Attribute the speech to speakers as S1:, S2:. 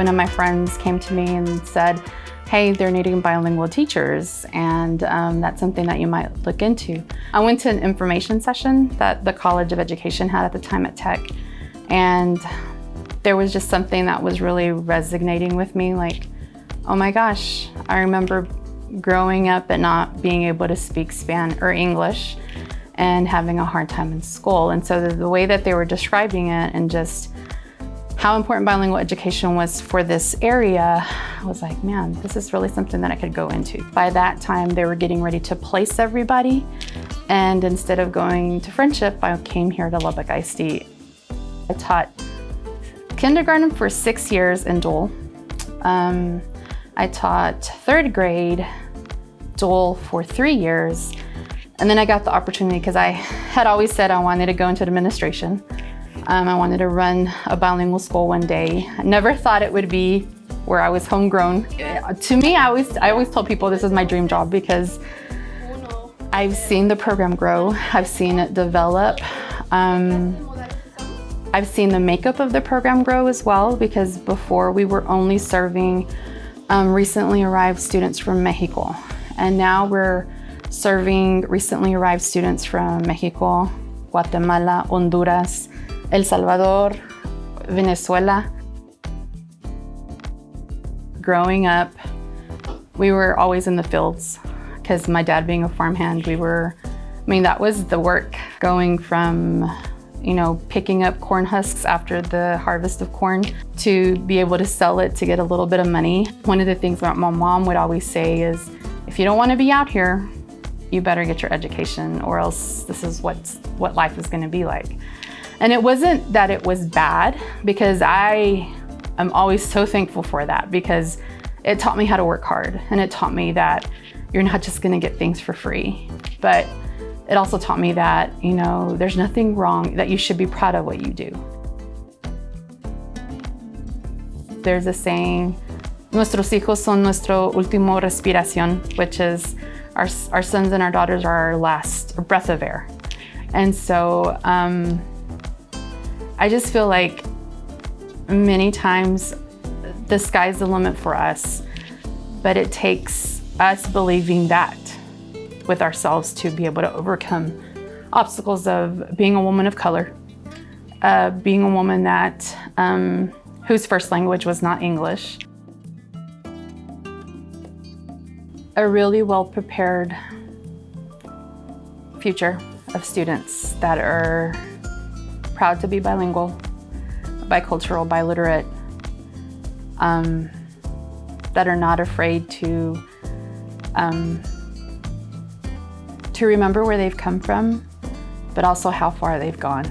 S1: One of my friends came to me and said, hey, they're needing bilingual teachers, and that's something that you might look into. I went to an information session that the College of Education had at the time at Tech, and there was just something that was really resonating with me, like, oh my gosh, I remember growing up and not being able to speak Spanish or English and having a hard time in school. And so the way that they were describing it and just how important bilingual education was for this area, I was like, man, this is really something that I could go into. By that time, they were getting ready to place everybody. And instead of going to Friendship, I came here to Lubbock ISD. I taught kindergarten for 6 years in dual. I taught third grade dual for 3 years. And then I got the opportunity because I had always said I wanted to go into administration. I wanted to run a bilingual school one day. I never thought it would be where I was homegrown. To me, I always tell people this is my dream job because I've seen the program grow. I've seen it develop. I've seen the makeup of the program grow as well, because before we were only serving recently arrived students from Mexico. And now we're serving recently arrived students from Mexico, Guatemala, Honduras, El Salvador, Venezuela. Growing up, we were always in the fields because my dad being a farmhand, that was the work. Going from, picking up corn husks after the harvest of corn to be able to sell it to get a little bit of money. One of the things that my mom would always say is, if you don't want to be out here, you better get your education, or else this is what life is going to be like. And it wasn't that it was bad, because I am always so thankful for that, because it taught me how to work hard, and it taught me that you're not just gonna get things for free. But it also taught me that, there's nothing wrong, that you should be proud of what you do. There's a saying, nuestros hijos son nuestro último respiración, which is our sons and our daughters are our last breath of air. And so, I just feel like many times the sky's the limit for us, but it takes us believing that with ourselves to be able to overcome obstacles of being a woman of color, being a woman that whose first language was not English. A really well-prepared future of students that are proud to be bilingual, bicultural, biliterate, that are not afraid to remember where they've come from, but also how far they've gone.